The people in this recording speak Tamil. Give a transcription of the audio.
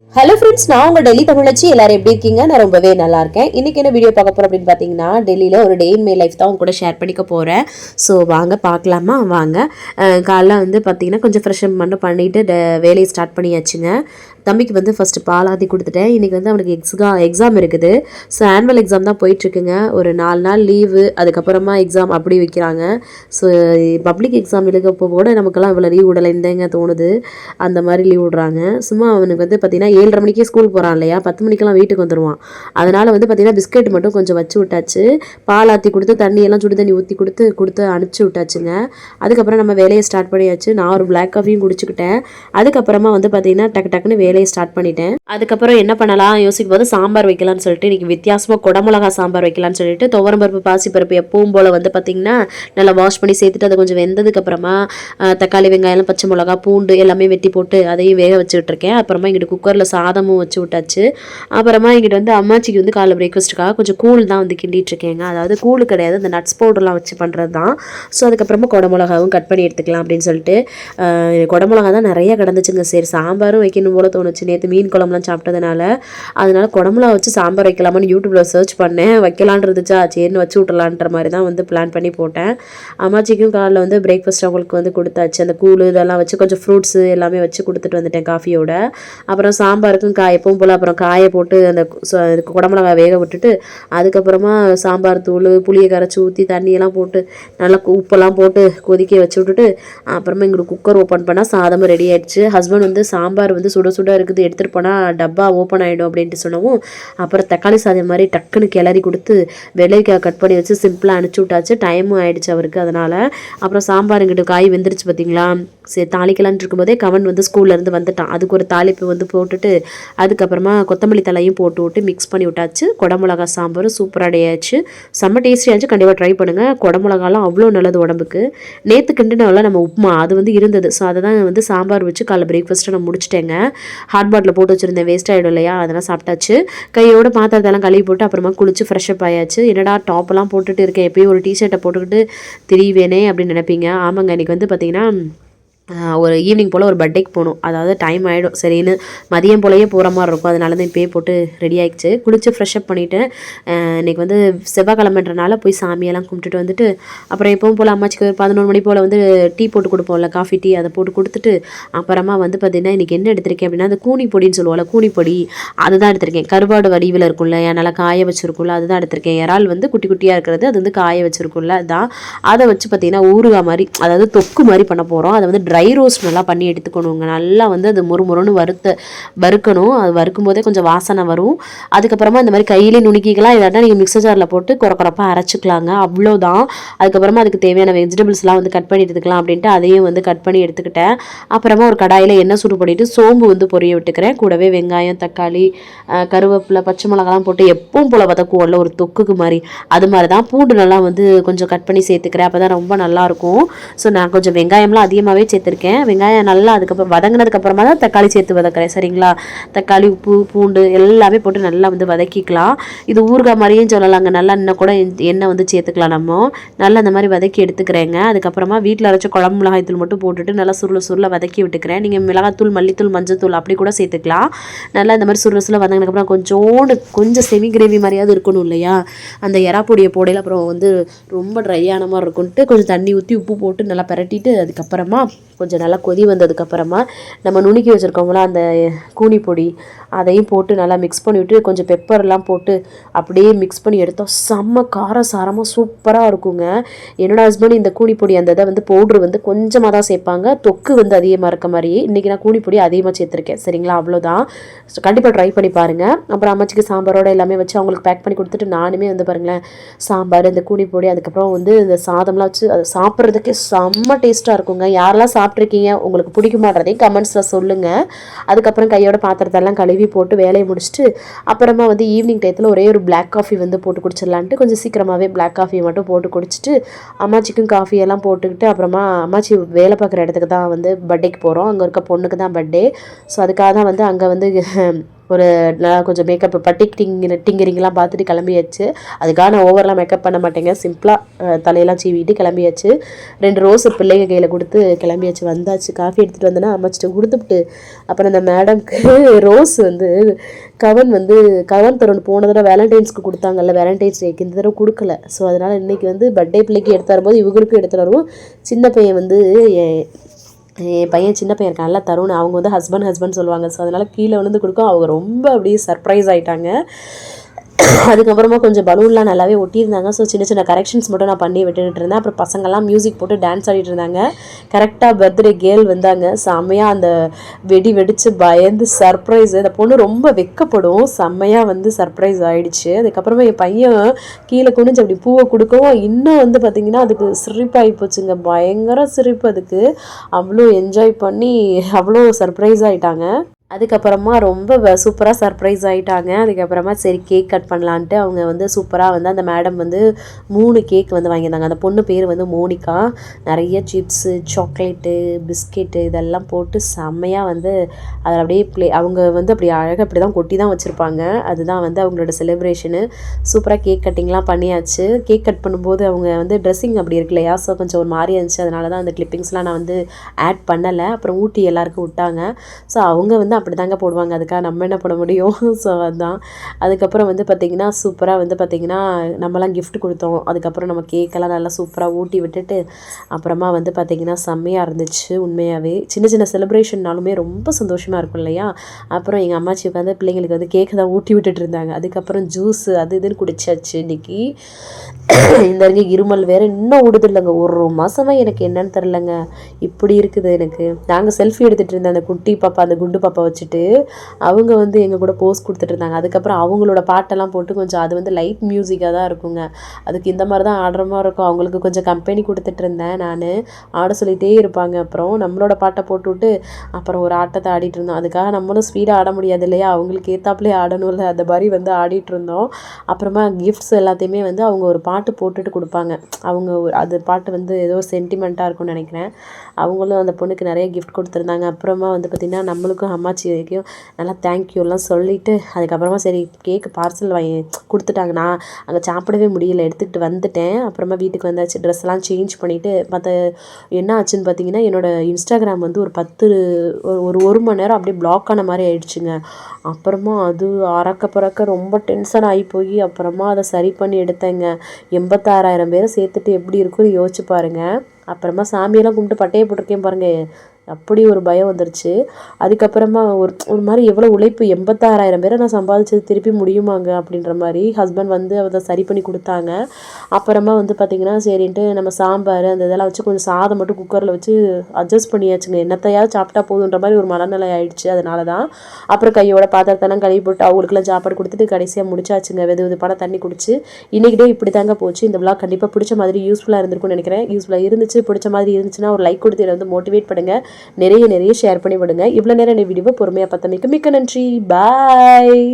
ஹலோ ஃப்ரெண்ட்ஸ், நான் உங்கள் டெல்லி தமிழச்சி. எல்லாரும் எப்படி இருக்கீங்க? நான் ரொம்பவே நல்லா இருக்கேன். இன்றைக்கி என்ன வீடியோ பார்க்க போகிறோம் அப்படின்னு பார்த்தீங்கன்னா, டெல்லியில் ஒரு டே இன் மை லைஃப் தான் உங்க கூட ஷேர் பண்ணிக்க போகிறேன். ஸோ வாங்க பார்க்கலாமா? வாங்க. காலைல வந்து பார்த்தீங்கன்னா கொஞ்சம் ஃப்ரெஷ்அப் மட்டும் பண்ணிவிட்டு வேலையை ஸ்டார்ட் பண்ணியாச்சுங்க. தம்பிக்கு வந்து ஃபஸ்ட்டு பாலாத்தி கொடுத்துட்டேன். இன்றைக்கி வந்து அவனுக்கு எக்ஸாம் இருக்குது. ஸோ ஆனுவல் எக்ஸாம் தான் போயிட்டுருக்குங்க. ஒரு 4 நாள் லீவு, அதுக்கப்புறமா எக்ஸாம் அப்படி வைக்கிறாங்க. ஸோ பப்ளிக் எக்ஸாம் எழுதப்போ கூட நமக்கெல்லாம் இவ்வளோ லீவ் விடலைன்னு தோணுது. அந்த மாதிரி லீவ் விடுறாங்க. சும்மா அவனுக்கு வந்து பார்த்திங்கன்னா 7:30 மணிக்கே ஸ்கூல் போகிறான் இல்லையா, 10 மணிக்கெல்லாம் வீட்டுக்கு வந்துடுவான். அதனால் வந்து பார்த்திங்கன்னா பிஸ்கெட் மட்டும் கொஞ்சம் வச்சு விட்டாச்சு. பால் ஆற்றி கொடுத்து தண்ணியெல்லாம் சுடு தண்ணி ஊற்றி கொடுத்து அனுப்பிச்சி விட்டாச்சுங்க. அதுக்கப்புறம் நம்ம வேலையை ஸ்டார்ட் பண்ணியாச்சு. நான் ஒரு பிளாக் காஃபியும் குடிச்சுக்கிட்டேன். அதுக்கப்புறமா வந்து பார்த்திங்கன்னா டக்குன்னு வேலையை ஸ்டார்ட் பண்ணிட்டேன். அதுக்கப்புறம் என்ன பண்ணலாம் யோசிக்கும் போது சாம்பார் வைக்கலாம்னு சொல்லிட்டு இன்றைக்கி வித்தியாசமாக குடமிளகா சாம்பார் வைக்கலான்னு சொல்லிட்டு துவரம்பருப்பு பாசிப்பருப்பு எப்பவும் போல் வந்து பார்த்திங்கன்னா நல்லா வாஷ் பண்ணி சேர்த்துட்டு அதை கொஞ்சம் வெந்ததுக்கப்புறமா தக்காளி வெங்காயம் பச்சை மிளகா பூண்டு எல்லாமே வெட்டி போட்டு அதையும் வேக வச்சுக்கிட்டு இருக்கேன். அப்புறமா இங்கிட்டு குக்கரில் சாதமும் வச்சு விட்டாச்சு. அப்புறமா இங்கிட்ட வந்து அம்மாச்சிக்கு வந்து காலைல பிரேக்ஃபாஸ்ட்டுக்காக கொஞ்சம் கூழ் தான் வந்து கிண்டிட்டு இருக்கேங்க. அதாவது கூழ் கிடையாது, இந்த நட்ஸ் பவுடர்லாம் வச்சு பண்ணுறது தான். ஸோ அதுக்கப்புறமா குடமிளகாவும் கட் பண்ணி எடுத்துக்கலாம் அப்படின்னு சொல்லிட்டு குடமிளகா தான் நிறைய கிடந்துச்சுங்க. சரி சாம்பாரும் வைக்கணும் போல தோணுச்சு. நேற்று மீன் குழம்புலாம் சாப்பிட்டதுனால அதனால் குடமிளகா வச்சு சாம்பார் வைக்கலாமான்னு யூடியூப்பில் சர்ச் பண்ணேன். வைக்கலான் இருந்துச்சா, சரின்னு வச்சு விட்றலான்ற மாதிரி தான் வந்து பிளான் பண்ணி போட்டேன். அம்மாச்சிக்கும் காலைல வந்து பிரேக்ஃபாஸ்ட் அவங்களுக்கு வந்து கொடுத்தாச்சு. அந்த கூழ் இதெல்லாம் வச்சு கொஞ்சம் ஃப்ரூட்ஸு எல்லாமே வச்சு கொடுத்துட்டு வந்துட்டேன் காஃபியோட. அப்புறம் சாம்பாருக்கும் எப்பவும் போல் அப்புறம் காயை போட்டு அந்த குடமிளகா வேக விட்டுட்டு அதுக்கப்புறமா சாம்பார் தூள் புளியை கரைச்சி ஊற்றி தண்ணியெல்லாம் போட்டு நல்லா உப்பெல்லாம் போட்டு கொதிக்க வச்சு விட்டுட்டு அப்புறமா எங்களுக்கு குக்கர் ஓப்பன் பண்ணால் சாதமும் ரெடி ஆகிடுச்சு. ஹஸ்பண்ட் வந்து சாம்பார் வந்து சுட சுட இருக்குது, எடுத்துகிட்டு போனால் டப்பா ஓப்பன் ஆகிடும் அப்படின்ட்டு சொன்னவும் அப்புறம் தக்காளி சாதம் மாதிரி டக்குன்னு கிளறி கொடுத்து வெள்ளைக்காய் கட் பண்ணி வச்சு சிம்பிளாக அனுப்பிச்சி விட்டாச்சு. டைமும் ஆகிடுச்சு அவருக்கு. அதனால் அப்புறம் சாம்பார் எங்கிட்ட காய் வெந்துருச்சு பார்த்தீங்களா. சரி தாளிக்கலான்ட்டு இருக்கும்போதே கவன் வந்து ஸ்கூல்லேருந்து வந்துட்டான். அதுக்கு ஒரு தாளிப்பு வந்து போட்டுட்டு அதுக்கப்புறமா கொத்தமல்லி தலையும் போட்டு விட்டு மிக்ஸ் பண்ணி விட்டாச்சு. குடமிளகா சாம்பாரும் சூப்பராக அடையாச்சு. செம்ம டேஸ்டியாச்சு. கண்டிப்பாக ட்ரை பண்ணுங்கள். குடமிளகாலாம் அவ்வளோ நல்லது உடம்புக்கு. நேற்று கிண்டுனால நம்ம உப்புமா அது வந்து இருந்தது. ஸோ அதை தான் வந்து சாம்பார் வச்சு காலைல பிரேக்ஃபாஸ்ட்டை நான் முடிச்சிட்டேங்க. ஹாட் பாட்டில் போட்டு வச்சுருந்தேன், வேஸ்ட் ஆகிடும் இல்லையா, அதெல்லாம் சாப்பிட்டாச்சு. கையோட பாத்திரத்தெல்லாம் கழுவி போட்டு அப்புறமா குளிச்சு ஃப்ரெஷ்அப் ஆயாச்சு. என்னடா டாப்பெல்லாம் போட்டுட்டு இருக்கேன், எப்பயும் ஒரு டிஷர்ட்டை போட்டுக்கிட்டு திரிவேனே அப்படின்னு நினைப்பீங்க. ஆமாங்க, இன்றைக்கி வந்து பார்த்திங்கன்னா ஒரு ஈவினிங் போல் ஒரு பர்த்டேக்கு போகணும். அதாவது டைம் ஆகிடும். சரின்னு மதியம் போலயே போகிற மாதிரி இருக்கும். அதனால தான் இப்போயே போட்டு ரெடி ஆகிடுச்சு. குளித்து ஃப்ரெஷ்அப் பண்ணிவிட்டு இன்றைக்கி வந்து செவ்வாய்க்கிழமைன்றனால போய் சாமியெல்லாம் கும்பிட்டுட்டு வந்துட்டு அப்புறம் எப்பவும் போல் அம்மாச்சிக்கு ஒரு 11 மணி போல் வந்து டீ போட்டு கொடுப்போம்ல, காஃபி டீ, அதை போட்டு கொடுத்துட்டு அப்புறமா வந்து பார்த்திங்கன்னா இன்றைக்கி என்ன எடுத்திருக்கேன் அப்படின்னா அந்த கூனி பொடின்னு சொல்லுவோம்ல, கூனிப்பொடி அதுதான் எடுத்திருக்கேன். கருவாடு வடிவில் இருக்கும்ல, நல்லா காய வச்சுருக்கும்ல, அதுதான் எடுத்திருக்கேன். இறால் வந்து குட்டி குட்டியாக இருக்கிறது, அது வந்து காய வச்சுருக்கும்ல, அதுதான். அதை வச்சு பார்த்திங்கன்னா ஊறுகாய் மாதிரி, அதாவது தொக்கு மாதிரி பண்ண போகிறோம். அதை வந்து ட்ரை ரோஸ்ட் நல்லா பண்ணி எடுத்துக்கணுங்க. நல்லா வந்து அது மொறுன்னு வறுக்கணும். அது வறுக்கும் போதே கொஞ்சம் வாசனை வரும். அதுக்கப்புறமா இந்த மாதிரி கையிலே நுணுக்கிக்கலாம், இல்லாட்டா நீங்கள் மிக்சர் ஜாரில் போட்டு குறப்பாக அரைச்சிக்கலாங்க. அவ்வளோதான். அதுக்கப்புறமா அதுக்கு தேவையான வெஜிடபிள்ஸ்லாம் வந்து கட் பண்ணி எடுத்துக்கலாம் அப்படின்ட்டு அதையும் வந்து கட் பண்ணி எடுத்துக்கிட்டேன். அப்புறமா ஒரு கடாயில் எண்ணெய் சூடு பண்ணிவிட்டு சோம்பு வந்து பொரிய விட்டுக்கிறேன். கூடவே வெங்காயம், தக்காளி, கருவேப்பிலை, பச்சை மிளகாலாம் போட்டு எப்பவும் போல் வதக்குவோம்ல ஒரு தொக்குக்கு மாதிரி, அது மாதிரி தான். பூண்டு நல்லா வந்து கொஞ்சம் கட் பண்ணி சேர்த்துக்கிறேன். அப்போ தான் ரொம்ப நல்லாயிருக்கும். ஸோ நான் கொஞ்சம் வெங்காயம்லாம் அதிகமாகவே சேர்த்துருக்கேன். வெங்காயம் நல்லா அதுக்கப்புறம் வதங்கினதுக்கப்புறமா தான் தக்காளி சேர்த்து வதக்குறேன். சரிங்களா. தக்காளி, உப்பு, பூண்டு எல்லாமே போட்டு நல்லா வந்து வதக்கிக்கலாம். இது ஊறுகாய் மாதிரியும் சொல்லலாங்க. நல்லா இன்னும் கூட எண்ணெய் வந்து சேர்த்துக்கலாம். நம்ம நல்லா அந்த மாதிரி வதக்கி எடுத்துக்கிறேங்க. அதுக்கப்புறமா வீட்டில் அரைச்ச குழம்பு மிளகாய்த்தூள் மட்டும் போட்டுட்டு நல்லா சுருள வதக்கி விட்டுக்கிறேன். நீங்கள் மிளகாத்தூள், மல்லித்தூள், மஞ்சத்தூள் அப்படி கூட சேர்த்துக்கலாம். நல்லா இந்த மாதிரி சுருள வதங்கினதுக்கப்புறம் கொஞ்சம் செமி கிரேவி மாதிரியாவது இருக்கணும் இல்லையா, அந்த எறா பொடியை போடையில் அப்புறம் வந்து ரொம்ப ட்ரை ஆன மாதிரி இருக்குன்ட்டு கொஞ்சம் தண்ணி ஊற்றி உப்பு போட்டு நல்லா பரட்டிட்டு அதுக்கப்புறமா கொஞ்சம் நல்லா கொதி வந்ததுக்கப்புறமா நம்ம நுணுக்கி வச்சுருக்கோங்களா அந்த கூனி பொடி அதையும் போட்டு நல்லா மிக்ஸ் பண்ணிவிட்டு கொஞ்சம் பெப்பர்லாம் போட்டு அப்படியே மிக்ஸ் பண்ணி எடுத்தோம். செம்ம காரசாரமாக சூப்பராக இருக்குங்க. என்னோடய ஹஸ்பண்ட் இந்த கூனி பொடி அந்த இதை வந்து பவுட்ரு வந்து கொஞ்சமாக தான் சேர்ப்பாங்க, தொக்கு வந்து அதிகமாக இருக்க மாதிரி. இன்றைக்கி நான் கூனி பொடி அதிகமாக சேர்த்துருக்கேன். சரிங்களா. அவ்வளோதான். கண்டிப்பாக ட்ரை பண்ணி பாருங்கள். அப்புறம் அம்மாச்சிக்கு சாம்பாரோட எல்லாமே வச்சு அவங்களுக்கு பேக் பண்ணி கொடுத்துட்டு நானுமே வந்து பாருங்களேன் சாம்பார், இந்த கூனி பொடி, அதுக்கப்புறம் வந்து இந்த சாதம்லாம் வச்சு அதை சாப்பிட்றதுக்கே செம்ம டேஸ்ட்டாக இருக்குங்க. யாரெல்லாம் சாப்பிட்ருக்கீங்க, உங்களுக்கு பிடிக்குமான்றதையும் கமெண்ட்ஸில் சொல்லுங்கள். அதுக்கப்புறம் கையோட பாத்திரத்தெல்லாம் கழுவி போட்டு வேலையை முடிச்சுட்டு அப்புறமா வந்து ஈவினிங் டயத்தில் ஒரே ஒரு பிளாக் காஃபி வந்து போட்டு குடிச்சிடலான்ட்டு கொஞ்சம் சீக்கிரமாகவே பிளாக் காஃபியை மட்டும் போட்டு குடிச்சிட்டு அம்மாச்சிக்கும் காஃபியெல்லாம் போட்டுக்கிட்டு அப்புறமா அம்மாச்சி வேலை பார்க்குற இடத்துக்கு தான் வந்து பர்த்டேக்கு போகிறோம். அங்கே இருக்க பொண்ணுக்கு தான் பர்த்டே. ஸோ அதுக்காக தான் வந்து அங்கே வந்து ஒரு நான் கொஞ்சம் மேக்கப் டிங்கரிங்லாம் பார்த்துட்டு கிளம்பியாச்சு. அதுக்காக நான் ஓவரெலாம் மேக்கப் பண்ண மாட்டேங்க, சிம்பிளாக தலையெல்லாம் சீவிட்டு கிளம்பியாச்சு. 2 ரோஸ் பிள்ளைங்க கையில் கொடுத்து கிளம்பியாச்சு. வந்தாச்சு, காஃபி எடுத்துகிட்டு வந்தேன்னா அம்மாச்சிட்டு கொடுத்துட்டு அப்புறம் அந்த மேடம்க்கு ரோஸ் வந்து கவன் தரணும். போன தடவை வேலண்டைன்ஸ்க்கு கொடுத்தாங்கல்ல, வேலண்டைன்ஸ் டேக்கு இந்த தடவை கொடுக்கல. ஸோ அதனால் இன்றைக்கி வந்து பர்த்டே பிள்ளைக்கு எடுத்து வரும்போது இவங்களுக்கும் எடுத்து வருவோம். சின்ன பையன் வந்து என் பையன் சின்ன பையன் இருக்கான்ல தருண், அவங்க வந்து ஹஸ்பண்ட் சொல்லுவாங்க. ஸோ அதனால் கீழே விழுந்து கொடுக்கும். அவங்க ரொம்ப அப்படியே சர்ப்ரைஸ் ஆகிட்டாங்க. அதுக்கப்புறமா கொஞ்சம் பலூன்லாம் நல்லாவே ஒட்டியிருந்தாங்க. ஸோ சின்ன சின்ன கரெக்ஷன்ஸ் மட்டும் நான் பண்ணி விட்டுட்டு இருந்தேன். அப்புறம் பசங்கள்லாம் மியூசிக் போட்டு டான்ஸ் ஆடிட்டு இருந்தாங்க. கரெக்டாக பர்த்டே கேர்ள் வந்தாங்க. செம்மையாக அந்த வெடிச்சு பயந்து சர்ப்ரைஸ். அந்த பொண்ணு ரொம்ப வெக்கப்படும். செம்மையாக வந்து சர்ப்ரைஸ் ஆகிடுச்சு. அதுக்கப்புறமா என் பையன் கீழே குனிஞ்சு அப்படி பூவை கொடுக்கவும் இன்னும் வந்து பார்த்திங்கன்னா அதுக்கு சிரிப்பாகி போச்சுங்க. பயங்கர சிரிப்பு அதுக்கு. அவ்வளோ என்ஜாய் பண்ணி அவ்வளோ சர்ப்ரைஸ் ஆகிட்டாங்க. அதுக்கப்புறமா ரொம்ப சூப்பராக சர்ப்ரைஸ் ஆகிட்டாங்க. அதுக்கப்புறமா சரி கேக் கட் பண்ணலான்ட்டு அவங்க வந்து சூப்பராக வந்து அந்த மேடம் வந்து 3 கேக் வந்து வாங்கியிருந்தாங்க. அந்த பொண்ணு பேர் வந்து மோனிகா. நிறைய சிப்ஸு, சாக்லேட்டு, பிஸ்கெட்டு இதெல்லாம் போட்டு செம்மையாக வந்து அதில் அப்படியே அவங்க வந்து அப்படி அழகாக அப்படி தான் கொட்டி தான் வச்சுருப்பாங்க. அதுதான் வந்து அவங்களோட செலிப்ரேஷனு. சூப்பராக கேக் கட்டிங்லாம் பண்ணியாச்சு. கேக் கட் பண்ணும்போது அவங்க வந்து ட்ரெஸ்ஸிங் அப்படி இருக்கு இல்லையா, ஸோ கொஞ்சம் ஒரு மாதிரி இருந்துச்சு. அதனால தான் அந்த கிளிப்பிங்ஸ்லாம் நான் வந்து ஆட் பண்ணலை. அப்புறம் ஊட்டி எல்லாருக்கும் விட்டாங்க. ஸோ அவங்க வந்து அப்படி தாங்க போடுவாங்க, அதுக்காக நம்ம என்ன பண்ண முடியும். ஸோ அதுதான். அதுக்கப்புறம் வந்து பார்த்திங்கன்னா சூப்பராக வந்து பார்த்திங்கன்னா நம்மலாம் கிஃப்ட் கொடுத்தோம். அதுக்கப்புறம் நம்ம கேக்கெல்லாம் நல்லா சூப்பராக ஊட்டி விட்டுட்டு அப்புறமா வந்து பார்த்திங்கன்னா செம்மையாக இருந்துச்சு. உண்மையாகவே சின்ன சின்ன செலிப்ரேஷன்னாலுமே ரொம்ப சந்தோஷமாக இருக்கும் இல்லையா. அப்புறம் எங்கள் அம்மாச்சி உட்காந்து பிள்ளைங்களுக்கு வந்து கேக்கு தான் ஊட்டி விட்டுட்டு இருந்தாங்க. அதுக்கப்புறம் ஜூஸு அது இதுன்னு குடிச்சாச்சு இன்றைக்கி. இந்த இருமல் வேறு இன்னும் விடுது இல்லைங்க. 1 மாதமாக எனக்கு என்னன்னு தெரிலங்க, இப்படி இருக்குது எனக்கு. நாங்கள் செல்ஃபி எடுத்துகிட்டு இருந்தேன் அந்த குட்டி பாப்பா, அந்த குண்டு பாப்பா வச்சுட்டு. அவங்க வந்து எங்கள் கூட போஸ் கொடுத்துட்டு இருந்தாங்க. அதுக்கப்புறம் அவங்களோட பாட்டெல்லாம் போட்டு கொஞ்சம் அது வந்து லைட் மியூசிக்காக தான் இருக்குங்க. அதுக்கு இந்த மாதிரி தான் ஆடுற மாதிரி இருக்கும். அவங்களுக்கு கொஞ்சம் கம்பெனி கொடுத்துட்டு இருந்தேன் நான். ஆட சொல்லிகிட்டே இருப்பாங்க. அப்புறம் நம்மளோட பாட்டை போட்டுவிட்டு அப்புறம் ஒரு ஆட்டத்தை ஆடிட்டு இருந்தோம். அதுக்காக நம்மளும் ஸ்பீடாக ஆட முடியாது இல்லையா, அவங்களுக்கு ஏற்றாப்புலேயே ஆடணும்ல, அந்த மாதிரி வந்து ஆடிட்டு இருந்தோம். அப்புறமா கிஃப்ட்ஸ் எல்லாத்தையுமே வந்து அவங்க ஒரு பாட்டு போட்டுட்டு கொடுப்பாங்க. அவங்க அது பாட்டு வந்து ஏதோ சென்டிமெண்ட்டாக இருக்கும்னு நினைக்கிறேன். அவங்களும் அந்த பொண்ணுக்கு நிறைய கிஃப்ட் கொடுத்துருந்தாங்க. அப்புறமா வந்து பார்த்திங்கன்னா நம்மளுக்கும் அம்மாச்சி வரைக்கும் நல்லா தேங்க்யூலாம் சொல்லிவிட்டு அதுக்கப்புறமா சரி கேக்கு பார்சல் வாங்கி கொடுத்துட்டாங்க. நான் அங்கே சாப்பிடவே முடியல, எடுத்துக்கிட்டு வந்துட்டேன். அப்புறமா வீட்டுக்கு வந்தாச்சு, ட்ரெஸ்லாம் சேஞ்ச் பண்ணிவிட்டு என்ன ஆச்சுன்னு பார்த்தீங்கன்னா என்னோடய இன்ஸ்டாகிராம் வந்து ஒரு மணி நேரம் அப்படியே பிளாக் ஆன மாதிரி ஆயிடுச்சுங்க. அப்புறமா அது பறக்க ரொம்ப டென்ஷன் ஆகி போய் அப்புறமா அதை சரி பண்ணி எடுத்தேங்க. 86,000 பேரை சேர்த்துட்டு எப்படி இருக்குன்னு யோசிச்சு பாருங்கள். அப்புறமா சாமியெல்லாம் கும்பிட்டு பட்டையை போட்டிருக்கேன் பாருங்கள். அப்படி ஒரு பயம் வந்துருச்சு. அதுக்கப்புறமா ஒரு மாதிரி எவ்வளோ உழைப்பு, 86,000 பேரை நான் சம்பாதிச்சது திருப்பி முடியுமாங்க அப்படின்ற மாதிரி ஹஸ்பண்ட் வந்து அதை சரி பண்ணி கொடுத்தாங்க. அப்புறமா வந்து பார்த்திங்கன்னா சரின்ட்டு நம்ம சாம்பார் அந்த இதெல்லாம் வச்சு கொஞ்சம் சாதம் மட்டும் குக்கரில் வச்சு அட்ஜஸ்ட் பண்ணியாச்சுங்க. என்னத்தையாவது சாப்பிட்டா போதுன்ற மாதிரி ஒரு மனநிலை ஆயிடுச்சு. அதனால தான் அப்புறம் கையோட பாத்திரத்தெல்லாம் கழுவி போட்டு அவங்களுக்குலாம் சாப்பாடு கொடுத்துட்டு கடைசியாக முடிச்சாச்சுங்க. வெதுவெதுப்பான தண்ணி குடிச்சு இன்றைக்கி டே இப்படி தாங்க போச்சு. இந்த விளாக் கண்டிப்பாக பிடிச்ச மாதிரி யூஸ்ஃபுல்லாக இருந்திருக்கும்னு நினைக்கிறேன். யூஸ்ஃபுல்லாக இருந்துச்சு, பிடிச்ச மாதிரி இருந்துச்சுன்னா ஒரு லைக் கொடுத்து வந்து மோட்டிவேட் பண்ணுங்கள். நிறைய ஷேர் பண்ணி விடுங்க. இவ்வளோ நேரம் இந்த வீடியோவை பொறுமையாக பார்த்தமைக்கு மிக்க நன்றி. பாய்.